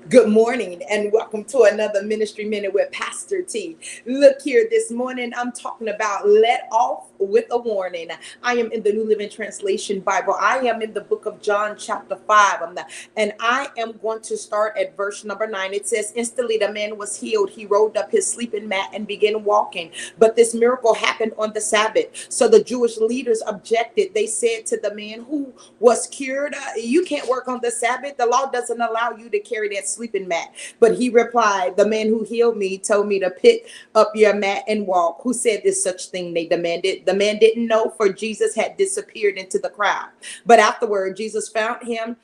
Good morning and welcome to another Ministry Minute with Pastor T. Look here, this morning I'm talking about let off with a warning. I am in the New Living Translation Bible. I am in the book of John, chapter 5. And I am going to start at verse number 9. It says, instantly the man was healed. He rolled up his sleeping mat and began walking. But this miracle happened on the Sabbath. So the Jewish leaders objected. They said to the man who was cured, you can't work on the Sabbath. The law doesn't allow you to carry that sleeping mat. But he replied, the man who healed me told me to pick up your mat and walk. Who said this such thing? They demanded. The man didn't know, for Jesus had disappeared into the crowd. But afterward, Jesus found him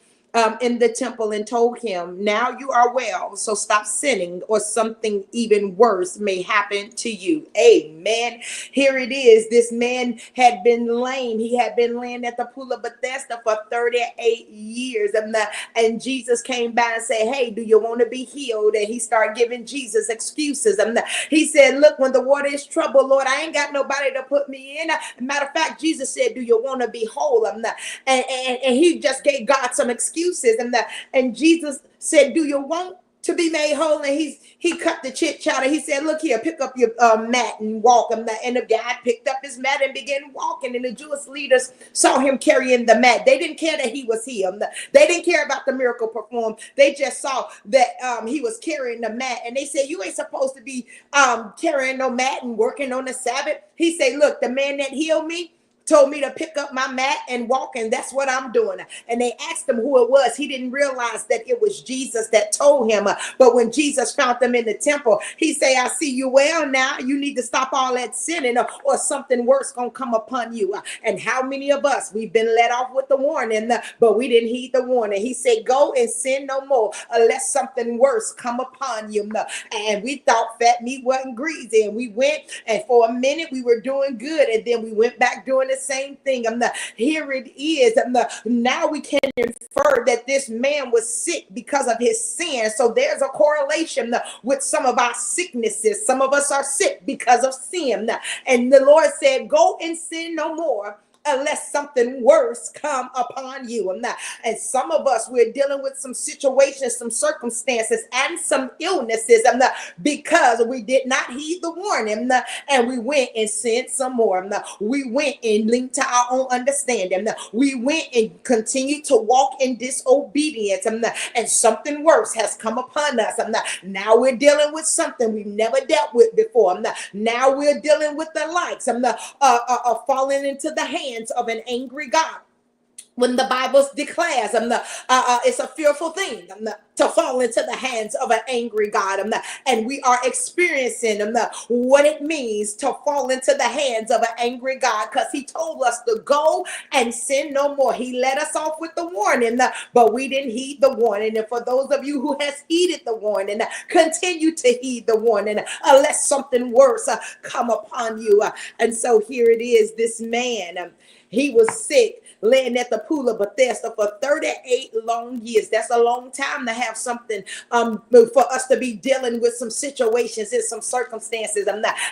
in the temple and told him, now you are well, so stop sinning, or something even worse may happen to you. Amen. Here it is. This man had been lame. He had been laying at the pool of Bethesda for 38 years. And Jesus came by and said, hey, do you want to be healed? And he started giving Jesus excuses. He said, look, when the water is troubled, Lord, I ain't got nobody to put me in. Matter of fact, Jesus said, do you want to be whole? And he just gave God some excuses. And Jesus said, do you want to be made whole? And he cut the chit chatter. He said, look here, pick up your mat and walk. And the guy picked up his mat and began walking. And the Jewish leaders saw him carrying the mat. They didn't care that he was healed. They didn't care about the miracle performed. They just saw that he was carrying the mat. And they said, you ain't supposed to be carrying no mat and working on the Sabbath. He said, look, the man that healed me told me to pick up my mat and walk, and that's what I'm doing. And they asked him who it was. He didn't realize that it was Jesus that told him. But when Jesus found them in the temple, he said, I see you well now. You need to stop all that sinning, or something worse gonna come upon you. And how many of us, we've been let off with the warning, but we didn't heed the warning. He said, go and sin no more unless something worse come upon you. And we thought fat meat wasn't greasy, and we went, and for a minute we were doing good, and then we went back doing the same thing. Here it is. Now we can infer that this man was sick because of his sin. So there's a correlation with some of our sicknesses. Some of us are sick because of sin. And the Lord said, go and sin no more unless something worse come upon you. And some of us, we're dealing with some situations, some circumstances, and some illnesses because we did not heed the warning, and we went and sinned some more. We went and linked to our own understanding. We went and continued to walk in disobedience, and something worse has come upon us. Now we're dealing with something we've never dealt with before. Now we're dealing with the likes of falling into the hands of an angry God. When the Bible declares it's a fearful thing to fall into the hands of an angry God. And we are experiencing what it means to fall into the hands of an angry God, because he told us to go and sin no more. He let us off with the warning, but we didn't heed the warning. And for those of you who has heeded the warning, continue to heed the warning unless something worse come upon you. And so here it is, this man, he was sick, laying at the pool of Bethesda for 38 long years. That's a long time to have something for us to be dealing with some situations and some circumstances.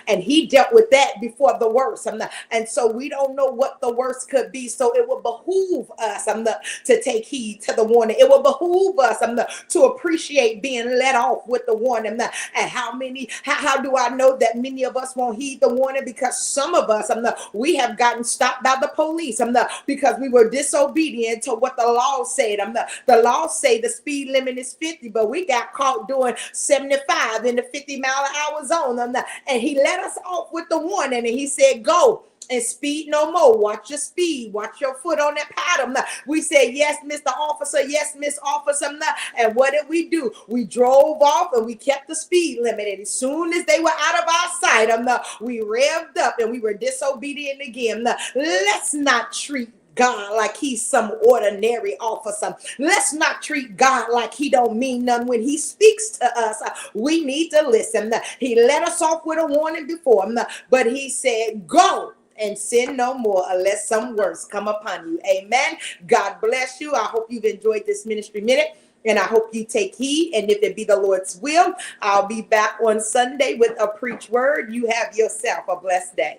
And he dealt with that before the worst. And so we don't know what the worst could be. So it will behoove us to take heed to the warning. It will behoove us to appreciate being let off with the warning. And how do I know that many of us won't heed the warning? Because some of us, we have gotten stopped by the police because we were disobedient to what the law said. The law say the speed limit is 50, but we got caught doing 75 in the 50-mile-an-hour zone. And he let us off with the warning, and he said, go and speed no more. Watch your speed. Watch your foot on that paddle. We said, yes, Mr. Officer. Yes, Miss Officer. And what did we do? We drove off and we kept the speed limit. And as soon as they were out of our sight, we revved up and we were disobedient again. Let's not treat God like he's some ordinary officer. Let's not treat God like he don't mean none when he speaks to us. We need to listen. He let us off with a warning before, but he said, go and sin no more unless some worse come upon you. Amen. God bless you. I hope you've enjoyed this ministry minute, and I hope you take heed. And if it be the Lord's will, I'll be back on Sunday with a preach word. You have yourself a blessed day.